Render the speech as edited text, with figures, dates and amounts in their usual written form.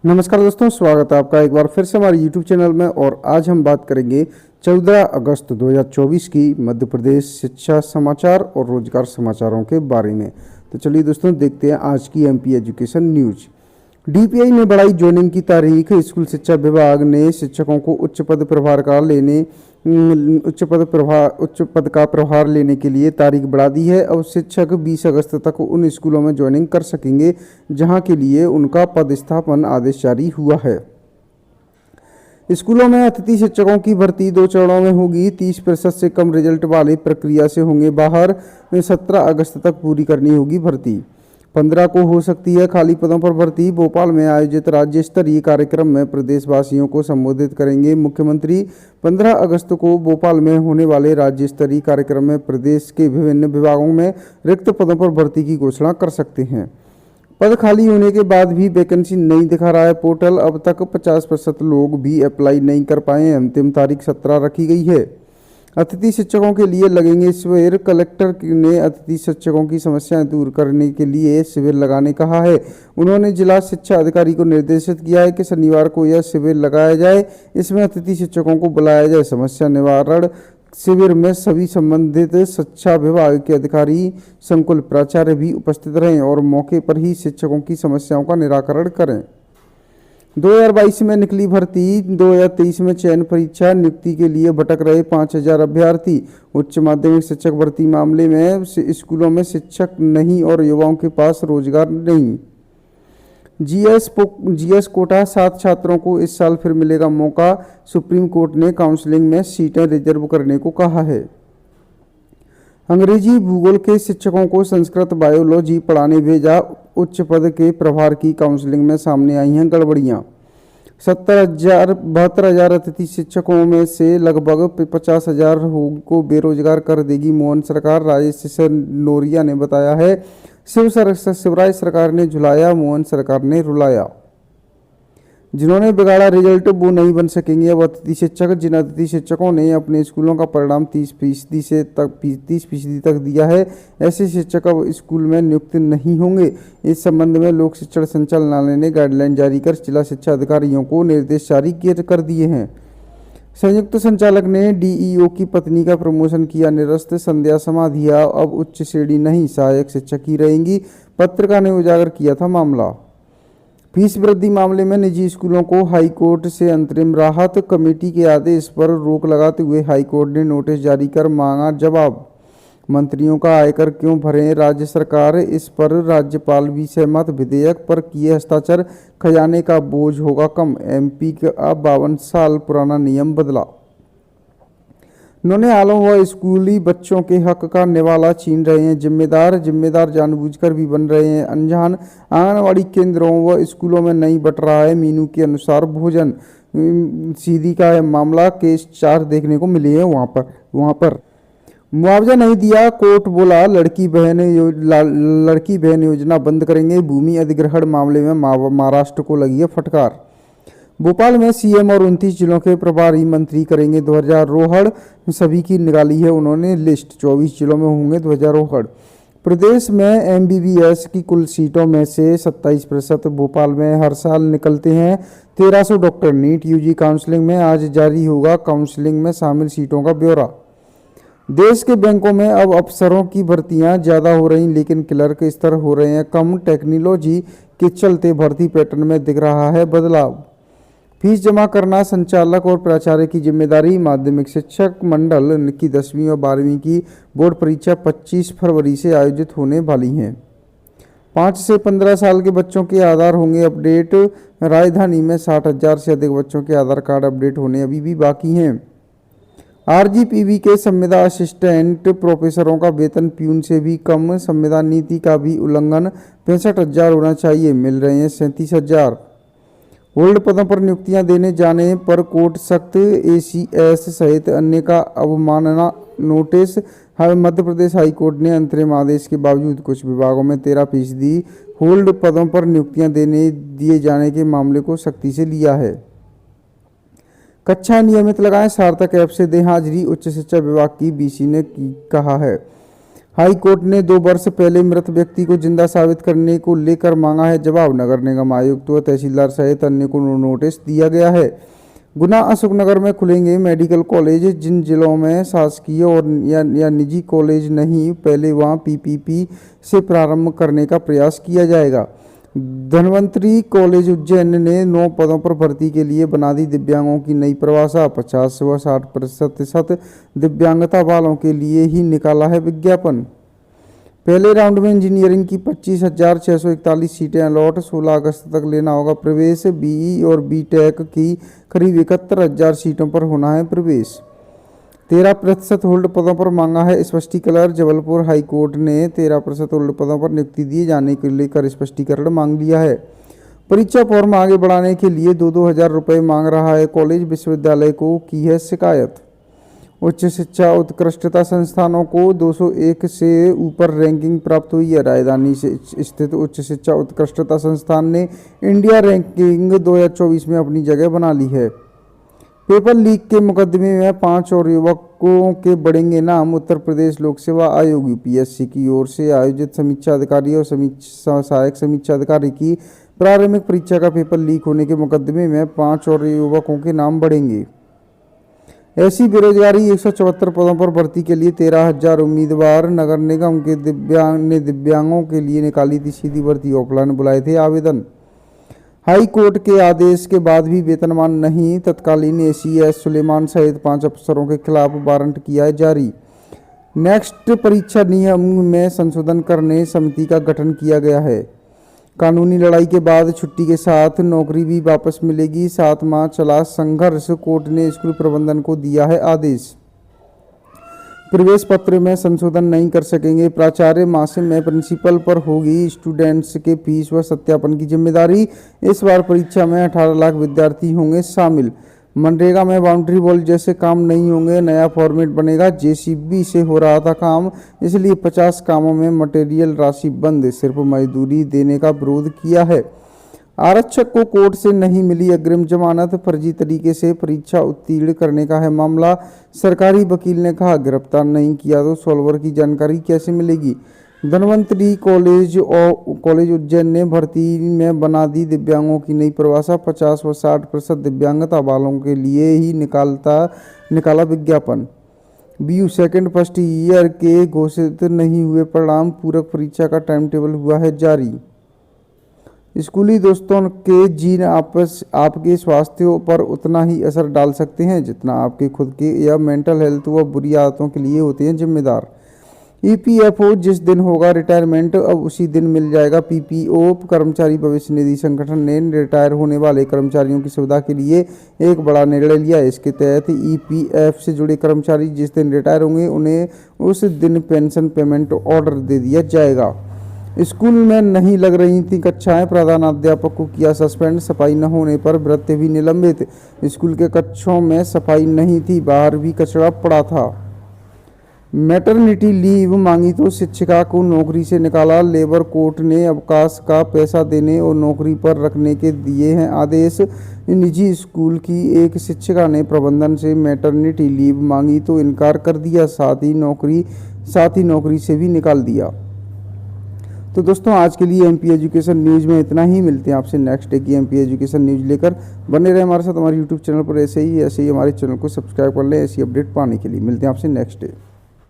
नमस्कार दोस्तों, स्वागत है आपका एक बार फिर से हमारे YouTube चैनल में। और आज हम बात करेंगे 14 अगस्त 2024 की मध्य प्रदेश शिक्षा समाचार और रोजगार समाचारों के बारे में। तो चलिए दोस्तों, देखते हैं आज की MP एजुकेशन न्यूज। DPI ने बढ़ाई ज्वाइनिंग की तारीख। स्कूल शिक्षा विभाग ने शिक्षकों को उच्च पद का प्रभार लेने के लिए तारीख बढ़ा दी है। अब शिक्षक 20 अगस्त तक उन स्कूलों में ज्वाइनिंग कर सकेंगे जहां के लिए उनका पदस्थापन आदेश जारी हुआ है। स्कूलों में अतिथि शिक्षकों की भर्ती 2 चरणों में होगी। 30% से कम रिजल्ट वाले प्रक्रिया से होंगे बाहर। 17 अगस्त तक पूरी करनी होगी भर्ती। 15 को हो सकती है खाली पदों पर भर्ती। भोपाल में आयोजित राज्य स्तरीय कार्यक्रम में प्रदेशवासियों को संबोधित करेंगे मुख्यमंत्री। 15 अगस्त को भोपाल में होने वाले राज्य स्तरीय कार्यक्रम में प्रदेश के विभिन्न विभागों में रिक्त पदों पर भर्ती की घोषणा कर सकते हैं। पद खाली होने के बाद भी वैकेंसी नहीं दिखा रहा है पोर्टल। अब तक 50% लोग भी अप्लाई नहीं कर पाए हैं। अंतिम तारीख 17 रखी गई है। अतिथि शिक्षकों के लिए लगेंगे शिविर। कलेक्टर ने अतिथि शिक्षकों की समस्याएं दूर करने के लिए शिविर लगाने कहा है। उन्होंने जिला शिक्षा अधिकारी को निर्देशित किया है कि शनिवार को यह शिविर लगाया जाए। इसमें अतिथि शिक्षकों को बुलाया जाए। समस्या निवारण शिविर में सभी संबंधित शिक्षा विभाग के अधिकारी, संकुल प्राचार्य भी उपस्थित रहें और मौके पर ही शिक्षकों की समस्याओं का निराकरण करें। 2022 में निकली भर्ती। 2023 में चयन परीक्षा नियुक्ति के लिए भटक रहे 5000 अभ्यर्थी। उच्च माध्यमिक शिक्षक भर्ती मामले में स्कूलों में शिक्षक नहीं और युवाओं के पास रोजगार नहीं। जीएस कोटा 7 छात्रों को इस साल फिर मिलेगा मौका। सुप्रीम कोर्ट ने काउंसलिंग में सीटें रिजर्व करने को कहा है। अंग्रेजी भूगोल के शिक्षकों को संस्कृत बायोलॉजी पढ़ाने भेजा। उच्च पद के प्रभार की काउंसलिंग में सामने आई हैं गड़बड़ियां। 72,000 अतिथि शिक्षकों में से लगभग 50,000 को बेरोजगार कर देगी मोहन सरकार। राजेश सिसोदिया ने बताया है। शिवराज सरकार ने झुलाया, मोहन सरकार ने रुलाया। जिन्होंने बिगाड़ा रिजल्ट वो नहीं बन सकेंगे अब अतिथि शिक्षक। जिन अतिथि शिक्षकों ने अपने स्कूलों का परिणाम 30% तक दिया है, ऐसे शिक्षक अब स्कूल में नियुक्त नहीं होंगे। इस संबंध में लोक शिक्षण संचालनालय ने गाइडलाइन जारी कर जिला शिक्षा अधिकारियों को निर्देश जारी कर दिए हैं। संयुक्त संचालक ने DEO की पत्नी का प्रमोशन किया निरस्त। संध्या समाधिया अब उच्च श्रेणी नहीं, सहायक शिक्षक ही रहेंगी। पत्रिका ने उजागर किया था मामला। फीस वृद्धि मामले में निजी स्कूलों को हाईकोर्ट से अंतरिम राहत। कमेटी के आदेश पर रोक लगाते हुए हाईकोर्ट ने नोटिस जारी कर मांगा जवाब। मंत्रियों का आयकर क्यों भरे राज्य सरकार, इस पर राज्यपाल भी सहमत। विधेयक पर किए हस्ताक्षर, खजाने का बोझ होगा कम। MP का 52 साल पुराना नियम बदला। नौनिहालों व स्कूली बच्चों के हक का निवाला छीन रहे हैं जिम्मेदार जानबूझकर भी बन रहे हैं अनजान। आंगनवाड़ी केंद्रों व स्कूलों में नहीं बट रहा है मेनू के अनुसार भोजन। सीधी का है मामला। केस 4 देखने को मिले हैं वहां पर मुआवजा नहीं दिया। कोर्ट बोला लड़की बहन योजना बंद करेंगे। भूमि अधिग्रहण मामले में महाराष्ट्र को लगी है फटकार। भोपाल में CM और 29 जिलों के प्रभारी मंत्री करेंगे ध्वजारोहण। सभी की निकाली है उन्होंने लिस्ट। 24 जिलों में होंगे ध्वजारोहण। प्रदेश में MBBS की कुल सीटों में से 27% भोपाल में हर साल निकलते हैं। 1300 डॉक्टर। नीट UG काउंसलिंग में आज जारी होगा काउंसलिंग में शामिल सीटों का ब्यौरा। देश के बैंकों में अब अफसरों की भर्तियां ज़्यादा हो रही, लेकिन क्लर्क स्तर हो रहे हैं कम। टेक्नोलॉजी के चलते भर्ती पैटर्न में दिख रहा है बदलाव। फीस जमा करना संचालक और प्राचार्य की जिम्मेदारी। माध्यमिक शिक्षक मंडल की 10वीं और 12वीं की बोर्ड परीक्षा 25 फरवरी से आयोजित होने वाली हैं। 5 से 15 साल के बच्चों के आधार होंगे अपडेट। राजधानी में 60,000 से अधिक बच्चों के आधार कार्ड अपडेट होने अभी भी बाकी हैं। RGPV के संविदा असिस्टेंट प्रोफेसरों का वेतन प्यून से भी कम। संविदा नीति का भी उल्लंघन। 65,000 होना चाहिए, मिल रहे हैं 37,000। होल्ड पदों पर नियुक्तियां देने जाने पर कोर्ट सख्त। ACS सहित अन्य का अवमानना नोटिस। मध्य प्रदेश हाईकोर्ट ने अंतरिम आदेश के बावजूद कुछ विभागों में 13% होल्ड पदों पर नियुक्तियां दिए जाने के मामले को सख्ती से लिया है। कक्षा नियमित लगाएं, सार्थक ऐप से दें हाजिरी। उच्च शिक्षा विभाग की BC ने कहा है। हाई कोर्ट ने 2 वर्ष पहले मृत व्यक्ति को जिंदा साबित करने को लेकर मांगा है जवाब। नगर निगम आयुक्त व तहसीलदार सहित अन्य को नोटिस दिया गया है। गुना अशोकनगर में खुलेंगे मेडिकल कॉलेज। जिन जिलों में शासकीय और या निजी कॉलेज नहीं, पहले वहां पीपीपी से प्रारंभ करने का प्रयास किया जाएगा। धन्वंतरी कॉलेज उज्जैन ने 9 पदों पर भर्ती के लिए बना दी दिव्यांगों की नई परिभाषा। 50 व 60% दिव्यांगता वालों के लिए ही निकाला है विज्ञापन। पहले राउंड में इंजीनियरिंग की 25,641 सीटें अलॉट। 16 अगस्त तक लेना होगा प्रवेश। बीई और बीटेक की करीब 71,000 सीटों पर होना है प्रवेश। 13% होल्ड पदों पर मांगा है स्पष्टीकरण। जबलपुर हाई कोर्ट ने 13% होल्ड पदों पर नियुक्ति दिए जाने को लेकर स्पष्टीकरण मांग लिया है। परीक्षा फॉर्म आगे बढ़ाने के लिए 2-2 हज़ार रुपये मांग रहा है कॉलेज। विश्वविद्यालय को की है शिकायत। उच्च शिक्षा उत्कृष्टता संस्थानों को 201 से ऊपर रैंकिंग प्राप्त हुई है। राजधानी से स्थित उच्च शिक्षा उत्कृष्टता संस्थान ने इंडिया रैंकिंग 2024 में अपनी जगह बना ली है। पेपर लीक के मुकदमे में 5 और युवकों के बढ़ेंगे नाम। उत्तर प्रदेश लोक सेवा आयोग यूपीएससी की ओर से आयोजित समीक्षा अधिकारी और सहायक समीक्षा अधिकारी की प्रारंभिक परीक्षा का पेपर लीक होने के मुकदमे में 5 और युवकों के नाम बढ़ेंगे। ऐसी बेरोजगारी 174 पदों पर भर्ती के लिए 13,000 उम्मीदवार। नगर निगम के दिव्यांगों के लिए निकाली थी सीधी भर्ती। ऑफलाइन बुलाए थे आवेदन। हाई कोर्ट के आदेश के बाद भी वेतनमान नहीं। तत्कालीन एसीएस सुलेमान सहित 5 अफसरों के खिलाफ वारंट किया है जारी। नेक्स्ट परीक्षा नियम में संशोधन करने समिति का गठन किया गया है। कानूनी लड़ाई के बाद छुट्टी के साथ नौकरी भी वापस मिलेगी। 7 माह चला संघर्ष। कोर्ट ने स्कूल प्रबंधन को दिया है आदेश। प्रवेश पत्र में संशोधन नहीं कर सकेंगे प्राचार्य। मासिक में प्रिंसिपल पर होगी स्टूडेंट्स के फीस व सत्यापन की जिम्मेदारी। इस बार परीक्षा में 18 लाख विद्यार्थी होंगे शामिल। मनरेगा में बाउंड्री वॉल जैसे काम नहीं होंगे। नया फॉर्मेट बनेगा। जेसीबी से हो रहा था काम, इसलिए 50 कामों में मटेरियल राशि बंद। सिर्फ मजदूरी देने का विरोध किया है। आरक्षक को कोर्ट से नहीं मिली अग्रिम जमानत। फर्जी तरीके से परीक्षा उत्तीर्ण करने का है मामला। सरकारी वकील ने कहा गिरफ्तार नहीं किया तो सॉल्वर की जानकारी कैसे मिलेगी। धन्वंतरी कॉलेज उज्जैन ने भर्ती में बना दी दिव्यांगों की नई परिभाषा। 50 व 60% दिव्यांगता वालों के लिए ही निकाला विज्ञापन। बीयू सेकेंड फर्स्ट ईयर के घोषित नहीं हुए परिणाम। पूरक परीक्षा का टाइम टेबल हुआ है जारी। स्कूली दोस्तों के जीन आपके स्वास्थ्य पर उतना ही असर डाल सकते हैं जितना आपके खुद के या मेंटल हेल्थ व बुरी आदतों के लिए होते हैं जिम्मेदार। ईपीएफओ जिस दिन होगा रिटायरमेंट, अब उसी दिन मिल जाएगा पीपीओ। कर्मचारी भविष्य निधि संगठन ने रिटायर होने वाले कर्मचारियों की सुविधा के लिए एक बड़ा निर्णय लिया। इसके तहत ईपीएफ से जुड़े कर्मचारी जिस दिन रिटायर होंगे उन्हें उस दिन पेंशन पेमेंट ऑर्डर दे दिया जाएगा। स्कूल में नहीं लग रही थी कक्षाएं। प्रधानाध्यापक को किया सस्पेंड। सफाई न होने पर भृत्य भी निलंबित। स्कूल के कक्षों में सफाई नहीं थी, बाहर भी कचरा पड़ा था। मैटरनिटी लीव मांगी तो शिक्षिका को नौकरी से निकाला। लेबर कोर्ट ने अवकाश का पैसा देने और नौकरी पर रखने के दिए हैं आदेश। निजी स्कूल की एक शिक्षिका ने प्रबंधन से मैटरनिटी लीव मांगी तो इनकार कर दिया। साथ ही नौकरी से भी निकाल दिया। तो दोस्तों आज के लिए एमपी एजुकेशन न्यूज़ में इतना ही। मिलते हैं आपसे नेक्स्ट डे की एमपी एजुकेशन न्यूज़ लेकर। बने रहे हमारे साथ हमारे यूट्यूब चैनल पर। ऐसे ही हमारे चैनल को सब्सक्राइब कर लें ऐसी अपडेट पाने के लिए। मिलते हैं आपसे नेक्स्ट डे।